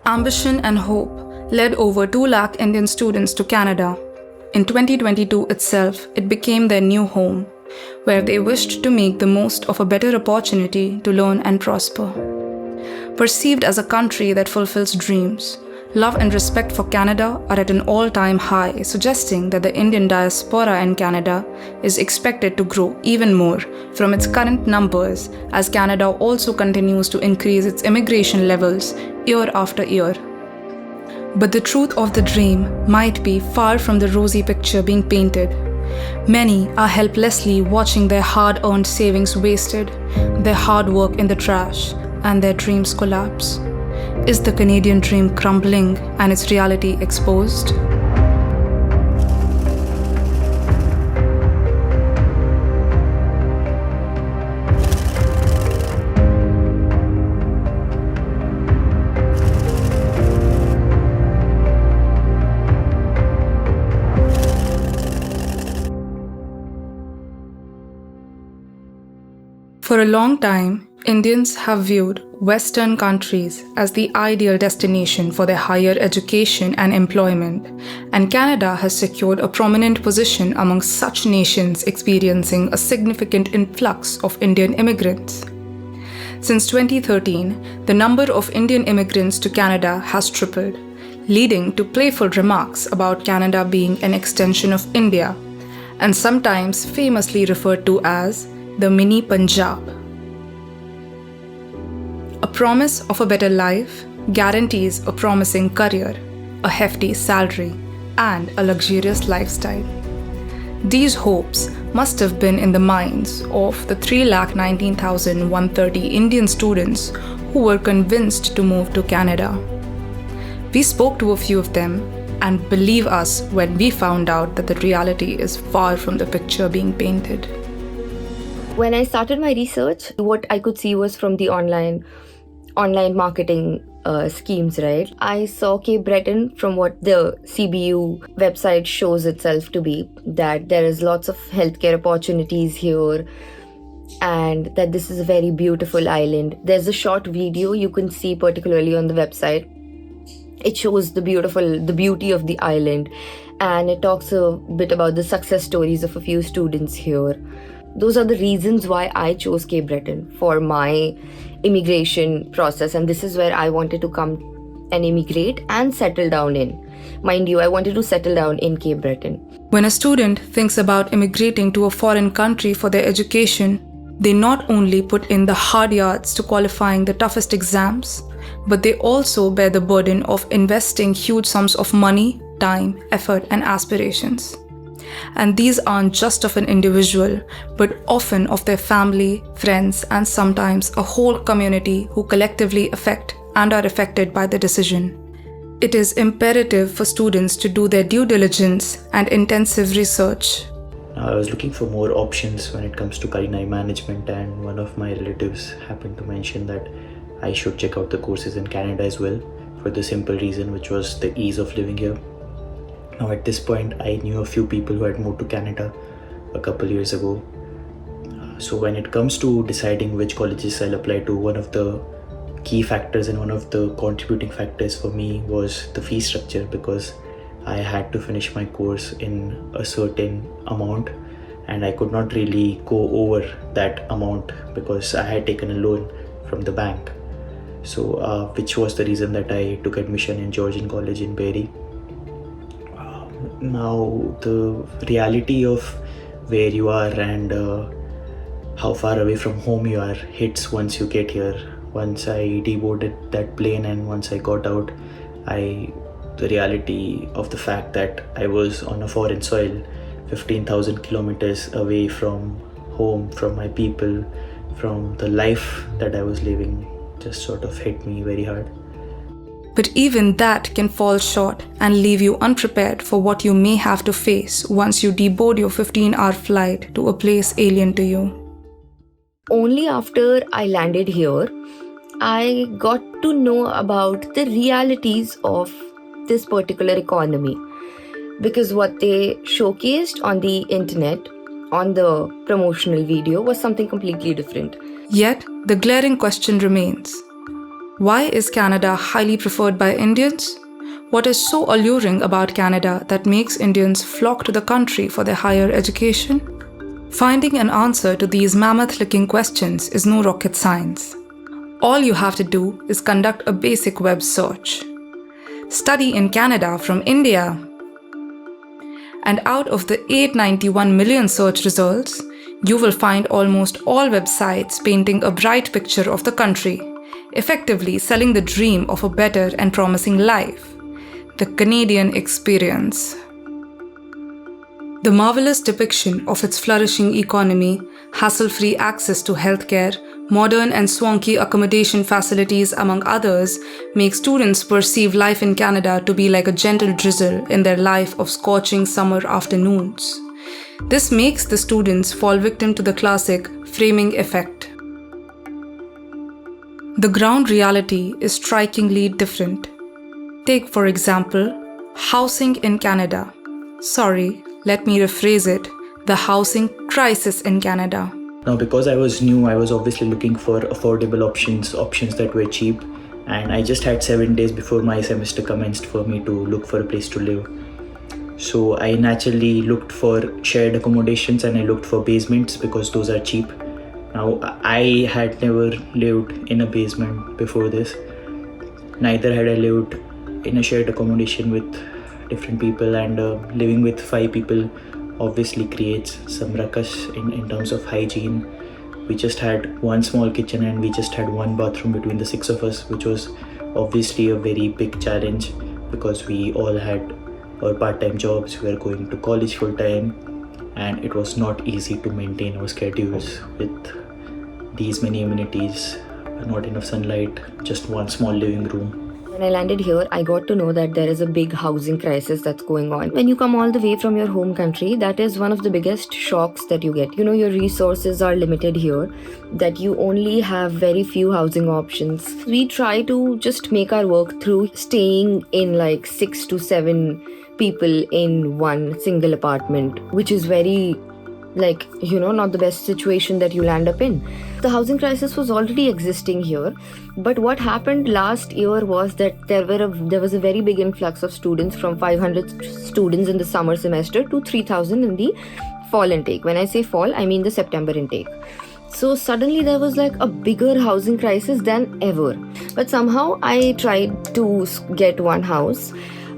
Ambition and hope led over 2 lakh Indian students to Canada. In 2022 itself, it became their new home, where they wished to make the most of a better opportunity to learn and prosper. Perceived as a country that fulfills dreams, love and respect for Canada are at an all-time high, suggesting that the Indian diaspora in Canada is expected to grow even more from its current numbers as Canada also continues to increase its immigration levels year after year. But the truth of the dream might be far from the rosy picture being painted. Many are helplessly watching their hard-earned savings wasted, their hard work in the trash, and their dreams collapse. Is the Canadian dream crumbling and its reality exposed? For a long time, Indians have viewed Western countries as the ideal destination for their higher education and employment, and Canada has secured a prominent position among such nations experiencing a significant influx of Indian immigrants. Since 2013, the number of Indian immigrants to Canada has tripled, leading to playful remarks about Canada being an extension of India, and sometimes famously referred to as the mini Punjab. A promise of a better life guarantees a promising career, a hefty salary, and a luxurious lifestyle. These hopes must have been in the minds of the 319,130 Indian students who were convinced to move to Canada. We spoke to a few of them, and believe us when we found out that the reality is far from the picture being painted. When I started my research, what I could see was from the online marketing schemes, right? I saw Cape Breton from what the CBU website shows itself to be, that there is lots of healthcare opportunities here and that this is a very beautiful island. There's a short video you can see particularly on the website. It shows the beauty of the island, and it talks a bit about the success stories of a few students here. Those are the reasons why I chose Cape Breton for my immigration process, and this is where I wanted to come and immigrate and settle down in. Mind you, I wanted to settle down in Cape Breton. When a student thinks about immigrating to a foreign country for their education, they not only put in the hard yards to qualifying the toughest exams, but they also bear the burden of investing huge sums of money, time, effort, and aspirations. And these aren't just of an individual, but often of their family, friends, and sometimes a whole community who collectively affect and are affected by the decision. It is imperative for students to do their due diligence and intensive research. I was looking for more options when it comes to culinary management, and one of my relatives happened to mention that I should check out the courses in Canada as well, for the simple reason which was the ease of living here. Now at this point, I knew a few people who had moved to Canada a couple years ago. So when it comes to deciding which colleges I'll apply to, one of the key factors and one of the contributing factors for me was the fee structure, because I had to finish my course in a certain amount and I could not really go over that amount because I had taken a loan from the bank. So which was the reason that I took admission in Georgian College in Barrie. Now the reality of where you are and how far away from home you are hits once you get here. Once I deboarded that plane and once I got out, the reality of the fact that I was on a foreign soil, 15,000 kilometers away from home, from my people, from the life that I was living, just sort of hit me very hard. But even that can fall short and leave you unprepared for what you may have to face once you deboard your 15-hour flight to a place alien to you. Only after I landed here, I got to know about the realities of this particular economy, because what they showcased on the internet, on the promotional video, was something completely different. Yet, the glaring question remains: Why is Canada highly preferred by Indians? What is so alluring about Canada that makes Indians flock to the country for their higher education? Finding an answer to these mammoth-looking questions is no rocket science. All you have to do is conduct a basic web search. Study in Canada from India. And out of the 891 million search results, you will find almost all websites painting a bright picture of the country, effectively selling the dream of a better and promising life, the Canadian experience. The marvelous depiction of its flourishing economy, hassle-free access to healthcare, modern and swanky accommodation facilities among others, make students perceive life in Canada to be like a gentle drizzle in their life of scorching summer afternoons. This makes the students fall victim to the classic framing effect. The ground reality is strikingly different. Take, for example, housing in Canada. Let me rephrase it. The housing crisis in Canada. Now, because I was new, I was obviously looking for affordable options that were cheap, and I just had 7 days before my semester commenced for me to look for a place to live. So I naturally looked for shared accommodations and I looked for basements because those are cheap. Now, I had never lived in a basement before this. Neither had I lived in a shared accommodation with different people, and living with 5 people obviously creates some ruckus in terms of hygiene. We just had one small kitchen and we just had one bathroom between the 6 of us, which was obviously a very big challenge because we all had our part-time jobs, we were going to college full-time, and it was not easy to maintain our schedules with these many amenities, not enough sunlight, just one small living room. When I landed here, I got to know that there is a big housing crisis that's going on. When you come all the way from your home country, that is one of the biggest shocks that you get. You know, your resources are limited here, that you only have very few housing options. We try to just make our work through staying in like 6 to 7 people in one single apartment, which is very not the best situation that you land up in. The housing crisis was already existing here, but what happened last year was that there was a very big influx of students, from 500 students in the summer semester to 3,000 in the fall intake. When I say fall, I mean the September intake. So suddenly there was like a bigger housing crisis than ever. But somehow I tried to get one house,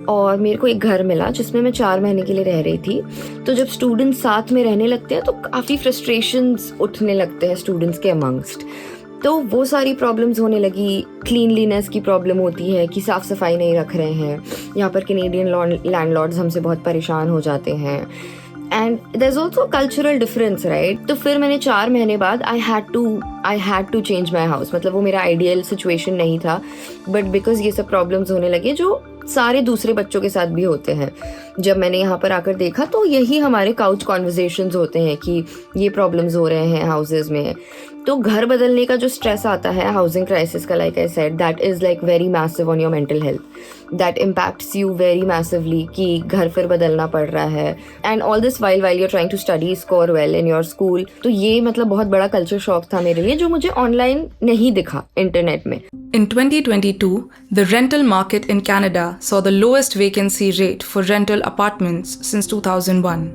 और मेरे को एक घर मिला जिसमें मैं 4 महीने के लिए रह रही थी. तो जब स्टूडेंट्स साथ में रहने लगते हैं तो काफ़ी फ्रस्ट्रेशंस उठने लगते हैं स्टूडेंट्स के अमंगस्ट. तो वो सारी प्रॉब्लम्स होने लगी. क्लीनलीनेस की प्रॉब्लम होती है कि साफ़ सफाई नहीं रख रहे हैं. यहाँ पर कैनेडियन लैंडलॉर्ड्स हमसे बहुत परेशान हो जाते हैं. And there is also cultural difference, right. तो फिर मैंने 4 महीने बाद I had to change my house. मतलब वो मेरा आइडियल सिचुएशन नहीं था, बट बिकॉज ये सब प्रॉब्लम्स होने लगे जो सारे दूसरे बच्चों के साथ भी होते हैं. जब मैंने यहाँ पर आकर देखा तो यही हमारे काउच कॉन्वर्जेशंस होते हैं कि ये प्रॉब्लम्स हो रहे हैं हाउसेज में. तो घर बदलने का जो स्ट्रेस आता है हाउसिंग क्राइसिस का, like I said, that is like very massive on your mental health. That impacts you very massively कि घर फिर बदलना पड़ रहा है. And all this while you're trying to study, score well in your school. तो ये मतलब बहुत बड़ा कल्चर शॉक था मेरे लिए, जो मुझे ऑनलाइन नहीं दिखा इंटरनेट में. In 2022, the rental market in Canada saw the lowest vacancy rate for rental apartments since 2001.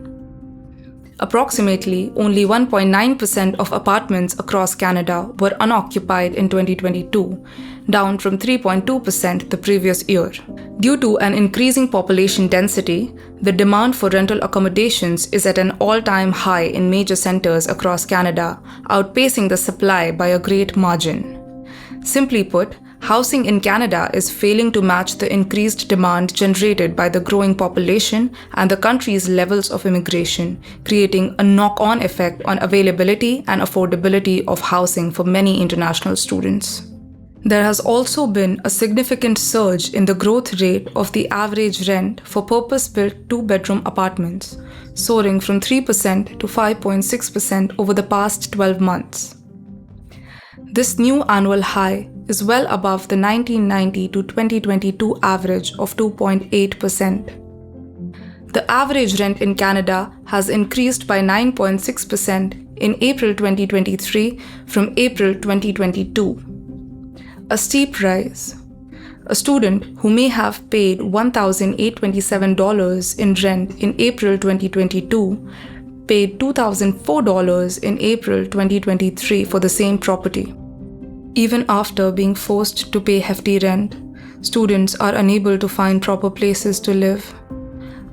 Approximately only 1.9% of apartments across Canada were unoccupied in 2022, down from 3.2% the previous year. Due to an increasing population density, the demand for rental accommodations is at an all-time high in major centers across Canada, outpacing the supply by a great margin. Simply put, housing in Canada is failing to match the increased demand generated by the growing population and the country's levels of immigration, creating a knock-on effect on availability and affordability of housing for many international students. There has also been a significant surge in the growth rate of the average rent for purpose-built 2-bedroom apartments, soaring from 3% to 5.6% over the past 12 months. This new annual high is well above the 1990 to 2022 average of 2.8%. The average rent in Canada has increased by 9.6% in April 2023 from April 2022. a steep rise. A student who may have paid $1,827 in rent in April 2022 paid $2,004 in April 2023 for the same property. Even after being forced to pay hefty rent, students are unable to find proper places to live.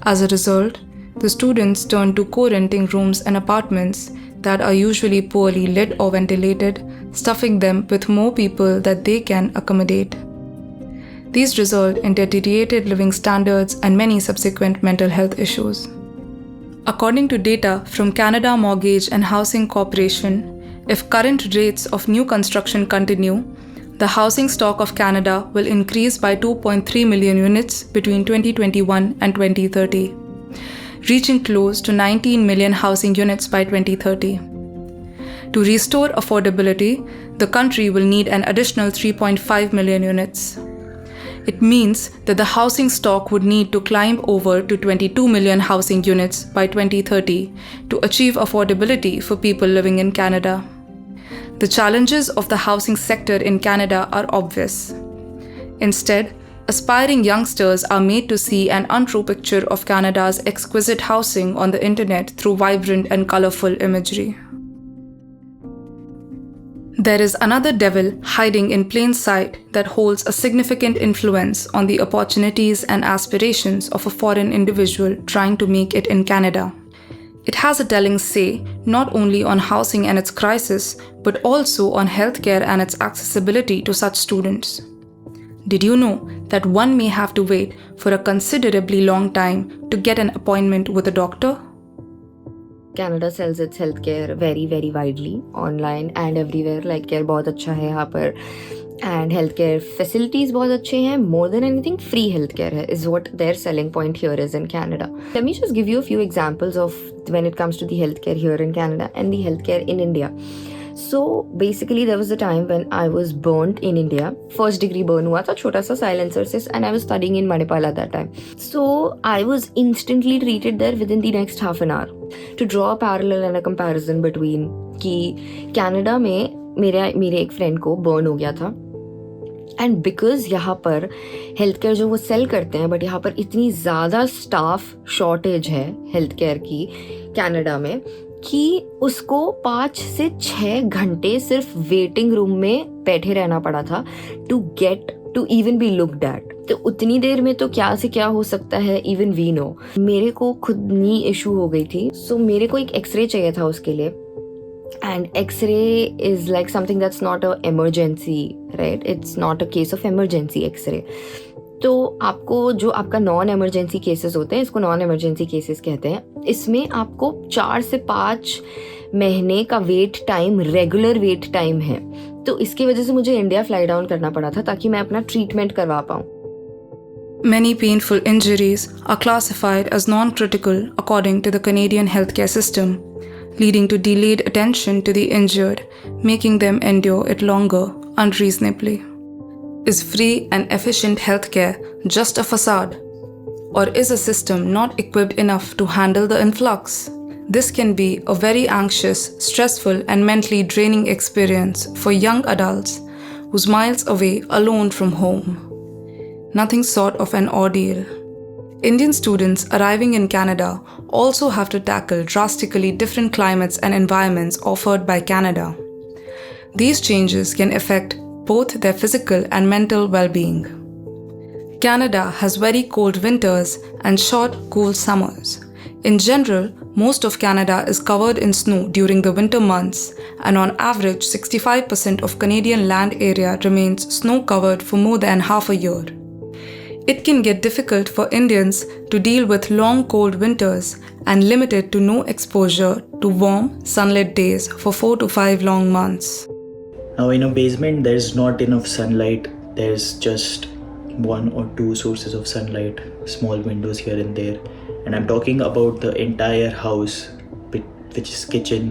As a result, the students turn to co-renting rooms and apartments that are usually poorly lit or ventilated, stuffing them with more people that they can accommodate. These result in deteriorated living standards and many subsequent mental health issues. According to data from Canada Mortgage and Housing Corporation, if current rates of new construction continue, the housing stock of Canada will increase by 2.3 million units between 2021 and 2030, reaching close to 19 million housing units by 2030. To restore affordability, the country will need an additional 3.5 million units. It means that the housing stock would need to climb over to 22 million housing units by 2030 to achieve affordability for people living in Canada. The challenges of the housing sector in Canada are obvious. Instead, aspiring youngsters are made to see an untrue picture of Canada's exquisite housing on the internet through vibrant and colorful imagery. There is another devil hiding in plain sight that holds a significant influence on the opportunities and aspirations of a foreign individual trying to make it in Canada. It has a telling say not only on housing and its crisis, but also on healthcare and its accessibility to such students. Did you know that one may have to wait for a considerably long time to get an appointment with a doctor? Canada sells its healthcare very, very widely, online and everywhere. Like care बहुत अच्छा है यहाँ पर, and healthcare facilities बहुत अच्छे हैं. More than anything, free healthcare है, is what their selling point here is in Canada. Let me just give you a few examples of when it comes to the healthcare here in Canada and the healthcare in India. So basically there was a time when I was burnt in India. First degree burn हुआ था छोटा सा silencer से, and I was studying in Manipal at that time. So I was instantly treated there within the next half an hour. To draw a parallel and a comparison between कि Canada में मेरे एक friend को burn हो गया था, and because यहाँ पर हेल्थ केयर जो वो सेल करते हैं, बट यहाँ पर इतनी ज़्यादा स्टाफ शॉर्टेज है हेल्थ केयर की कनाडा में कि उसको 5 से 6 घंटे सिर्फ वेटिंग रूम में बैठे रहना पड़ा था to get to even be looked at. तो उतनी देर में तो क्या से क्या हो सकता है, इवन वी नो. मेरे को खुद नी इशू हो गई थी, सो मेरे को एक एक्सरे चाहिए था उसके लिए. And X-ray is like something that's not an emergency, right? It's not a case of emergency X-ray. तो आपको जो आपका नॉन एमरजेंसी केसेस होते हैं, इसको नॉन एमरजेंसी केसेस कहते हैं, इसमें आपको 4 से 5 महीने का wait time, regular wait time है. तो इसकी वजह से मुझे इंडिया फ्लाई डाउन करना पड़ा था ताकि मैं अपना ट्रीटमेंट करवा पाऊँ. Many painful injuries are classified as non-critical according to the Canadian healthcare system, leading to delayed attention to the injured, making them endure it longer unreasonably. Is free and efficient healthcare just a facade? Or is a system not equipped enough to handle the influx? This can be a very anxious, stressful, and mentally draining experience for young adults who's miles away alone from home. Nothing short of an ordeal. Indian students arriving in Canada also have to tackle drastically different climates and environments offered by Canada. These changes can affect both their physical and mental well-being. Canada has very cold winters and short, cool summers. In general, most of Canada is covered in snow during the winter months, and on average, 65% of Canadian land area remains snow-covered for more than half a year. It can get difficult for Indians to deal with long cold winters and limited to no exposure to warm, sunlit days for 4 to 5 long months. Now in a basement there's not enough sunlight. There's just 1 or 2 sources of sunlight, small windows here and there. And I'm talking about the entire house, which is kitchen,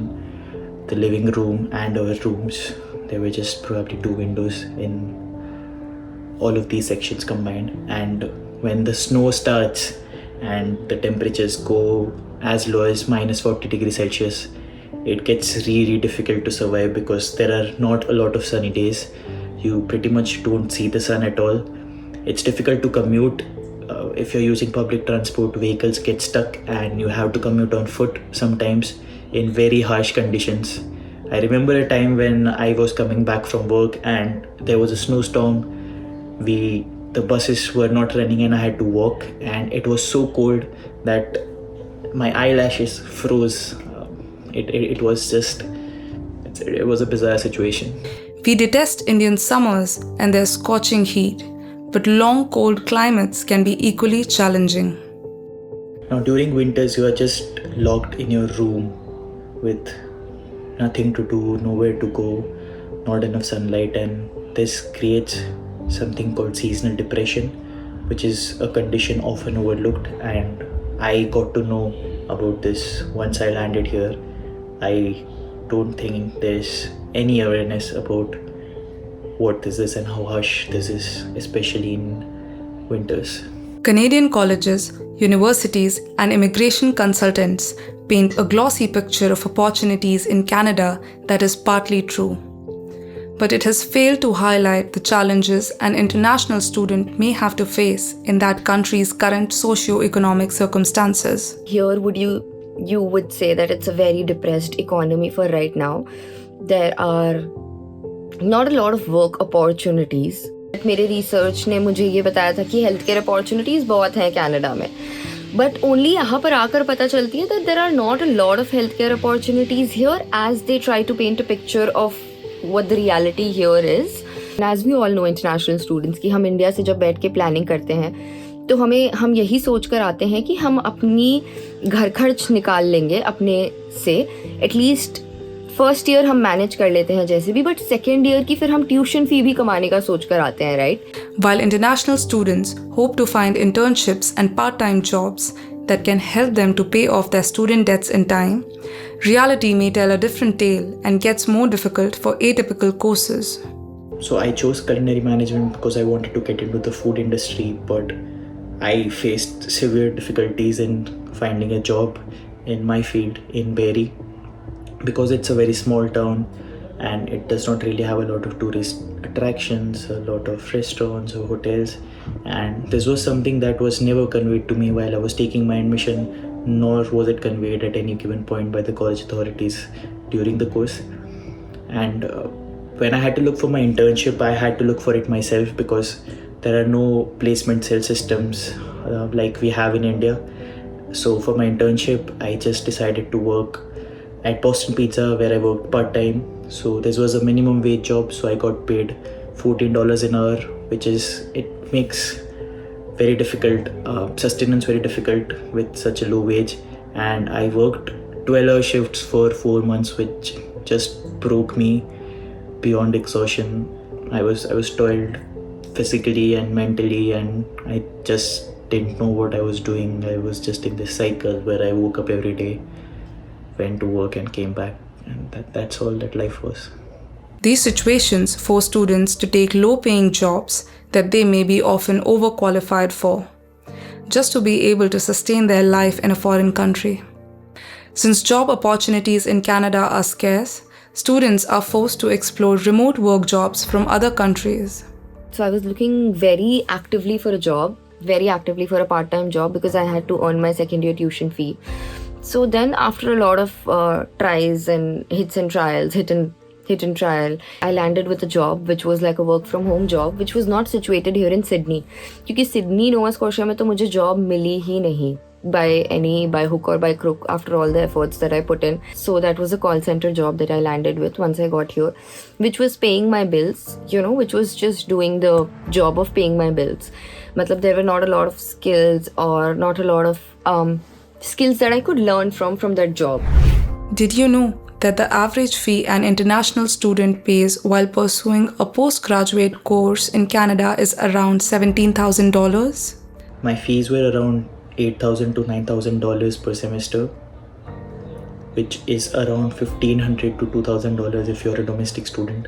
the living room and our rooms. There were just probably 2 windows in all of these sections combined. And when the snow starts and the temperatures go as low as minus 40 degrees Celsius, it gets really difficult to survive because there are not a lot of sunny days. You pretty much don't see the sun at all. It's difficult to commute. If you're using public transport, vehicles get stuck and you have to commute on foot sometimes in very harsh conditions. I remember a time when I was coming back from work and there was a snowstorm. The buses were not running and I had to walk, and it was so cold that my eyelashes froze. It was a bizarre situation. We detest Indian summers and their scorching heat, but long cold climates can be equally challenging. Now during winters, you are just locked in your room with nothing to do, nowhere to go, not enough sunlight, and this creates something called seasonal depression, which is a condition often overlooked, and I got to know about this once I landed here. I don't think there's any awareness about what this is and how harsh this is, especially in winters. Canadian colleges, universities, and immigration consultants paint a glossy picture of opportunities in Canada that is partly true. But it has failed to highlight the challenges an international student may have to face in that country's current socio-economic circumstances. Here, you would say that it's a very depressed economy for right now. There are not a lot of work opportunities. मेरे research ने मुझे ये बताया था कि health care opportunities बहुत हैं Canada में, बट ओनली यहाँ पर आकर पता चलती है that there are not a lot of healthcare opportunities here as they try to paint a picture of what the reality here is. And as we all know, international students कि हम India से जब बैठ के planning करते हैं तो हम यही सोच कर आते हैं कि हम अपनी घर खर्च निकाल लेंगे अपने से, एटलीस्ट फर्स्ट ईयर हम मैनेज कर लेते हैं जैसे भी, बट सेकेंड ईयर की फिर हम ट्यूशन फी भी कमाने का सोच कर आते हैं, right? While international students hope to find internships and part-time jobs that can help them to pay off their student debts in time, reality may tell a different tale and gets more difficult for atypical courses. So I chose culinary management because I wanted to get into the food industry, but I faced severe difficulties in finding a job in my field in Barrie, because it's a very small town and it does not really have a lot of tourist attractions, a lot of restaurants or hotels, and this was something that was never conveyed to me while I was taking my admission, nor was it conveyed at any given point by the college authorities during the course. And when I had to look for my internship, I had to look for it myself because there are no placement cell systems like we have in India. So for my internship, I just decided to work at Boston Pizza, where I worked part-time. So this was a minimum wage job, so I got paid $14 an hour, it makes very difficult, sustenance very difficult with such a low wage. And I worked 12-hour shifts for 4 months, which just broke me beyond exhaustion. I was toiled physically and mentally, and I just didn't know what I was doing. I was just in this cycle where I woke up every day, went to work and came back, and that's all that life was. These situations force students to take low-paying jobs that they may be often overqualified for, just to be able to sustain their life in a foreign country. Since job opportunities in Canada are scarce, students are forced to explore remote work jobs from other countries. So I was looking very actively for a part-time job because I had to earn my second year tuition fee. So then after a lot of tries and hit and trial, I landed with a job which was like a work from home job, which was not situated here in Sydney. Because Sydney, Nova Scotia में तो मुझे job मिली ही नहीं by hook or by crook after all the efforts that I put in. So that was a call center job that I landed with once I got here, which was paying my bills, which was just doing the job of paying my bills. Matlab, there were not a lot of skills or not a lot of skills that I could learn from that job. Did you know that the average fee an international student pays while pursuing a postgraduate course in Canada is around $17,000? My fees were around $8,000 to $9,000 per semester, which is around $1,500 to $2,000 if you're a domestic student.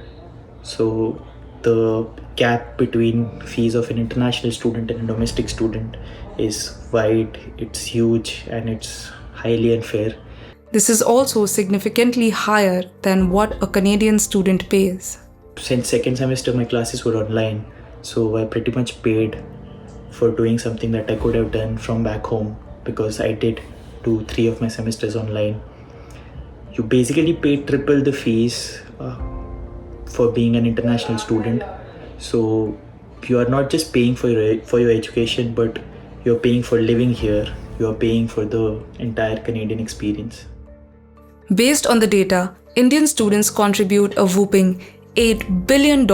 So the gap between fees of an international student and a domestic student is wide, it's huge, and it's highly unfair. This is also significantly higher than what a Canadian student pays. since second semester my classes were online, so I pretty much paid for doing something that I could have done from back home, because I did 2-3 of my semesters online. You basically pay triple the fees for being an international student. So you are not just paying for your education, but you're paying for living here. You're paying for the entire Canadian experience. Based on the data, Indian students contribute a whopping $8 billion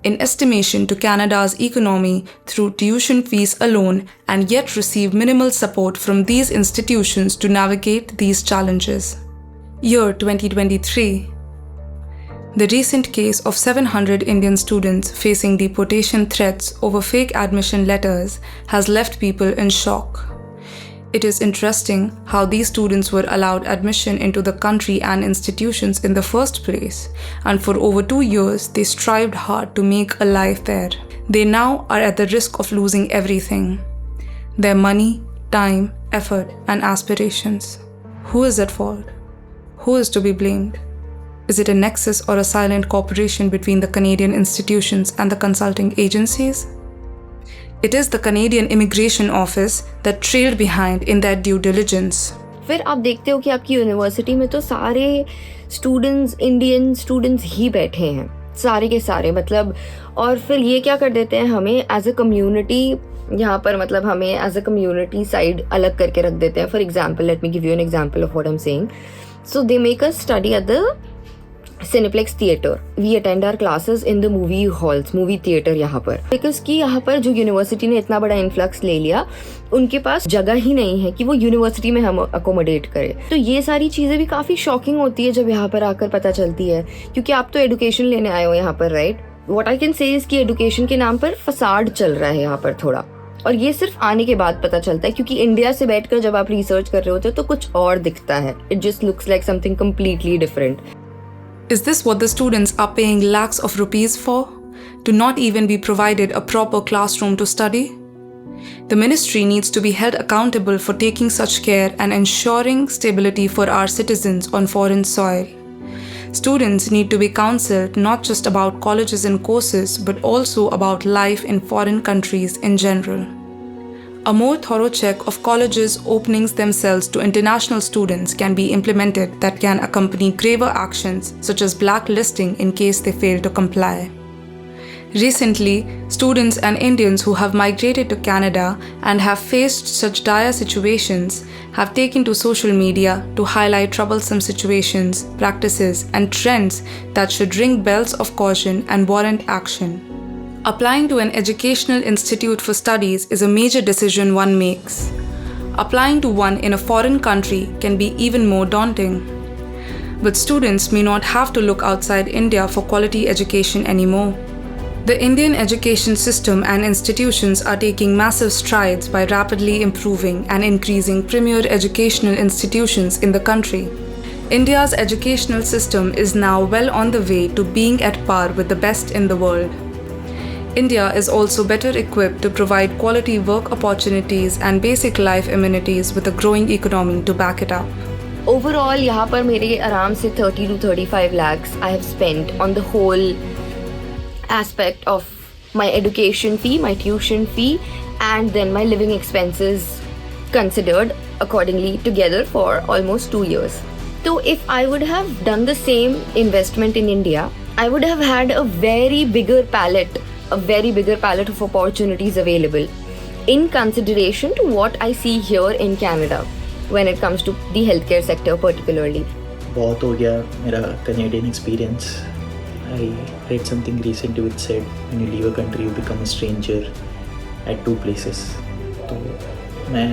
in estimation to Canada's economy through tuition fees alone, and yet receive minimal support from these institutions to navigate these challenges. Year 2023. The recent case of 700 Indian students facing deportation threats over fake admission letters has left people in shock. It is interesting how these students were allowed admission into the country and institutions in the first place, and for over 2 years they strived hard to make a life there. They now are at the risk of losing everything: their money, time, effort, and aspirations. Who is at fault? Who is to be blamed? Is it a nexus or a silent cooperation between the Canadian institutions and the consulting agencies? It is the Canadian Immigration Office that trailed behind in their due diligence. फिर आप देखते हो कि आपकी university में तो सारे students Indian students ही बैठे हैं, सारे के सारे, मतलब, और फिर ये क्या कर देते हैं, हमें एज अ कम्युनिटी यहाँ पर, मतलब हमें एज अ कम्युनिटी साइड अलग करके रख देते हैं. For example, let me give you an example of what I am saying. So they make us study at the Cineplex theater. We attend our classes in the movie halls, movie theater यहाँ पर. Because कि यहाँ पर जो university ने इतना बड़ा influx ले लिया, उनके पास जगह ही नहीं है कि वो यूनिवर्सिटी में हम अकोमोडेट करें. तो ये सारी चीज़ें भी काफ़ी शॉकिंग होती है जब यहाँ पर आकर पता चलती है, क्योंकि आप तो एडुकेशन लेने आए हो यहाँ पर, right? What I can say is कि एडुकेशन के नाम पर फसाड चल रहा है यहाँ पर थोड़ा, और ये सिर्फ आने के बाद पता चलता है, क्योंकि इंडिया से बैठकर जब आप रिसर्च कर रहे होते हो तो कुछ और दिखता है. It just looks like something completely different. Is this what the students are paying lakhs of rupees for? To not even be provided a proper classroom to study? The ministry needs to be held accountable for taking such care and ensuring stability for our citizens on foreign soil. Students need to be counseled not just about colleges and courses, but also about life in foreign countries in general. A more thorough check of colleges' openings themselves to international students can be implemented that can accompany graver actions such as blacklisting in case they fail to comply. Recently, students and Indians who have migrated to Canada and have faced such dire situations have taken to social media to highlight troublesome situations, practices, and trends that should ring bells of caution and warrant action. Applying to an educational institute for studies is a major decision one makes. Applying to one in a foreign country can be even more daunting. But students may not have to look outside India for quality education anymore. The Indian education system and institutions are taking massive strides by rapidly improving and increasing premier educational institutions in the country. India's educational system is now well on the way to being at par with the best in the world. India is also better equipped to provide quality work opportunities and basic life amenities with a growing economy to back it up. Overall, यहाँ पर मेरे आराम से 30 to 35 lakhs I have spent on the whole aspect of my education fee, my tuition fee, and then my living expenses considered accordingly together for almost 2 years. So if I would have done the same investment in India, I would have had a very bigger palette of opportunities available in consideration to what I see here in Canada when it comes to the healthcare sector particularly. बहुत हो गया मेरा Canadian experience. I read something recently which said when you leave a country you become a stranger at 2 places. तो मैं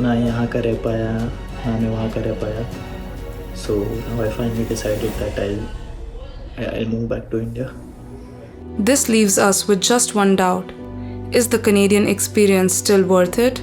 ना यहाँ का रह पाया ना मैं वहाँ का रह पाया. So now I finally decided that I'll move back to India. This leaves us with just one doubt. Is the Canadian experience still worth it?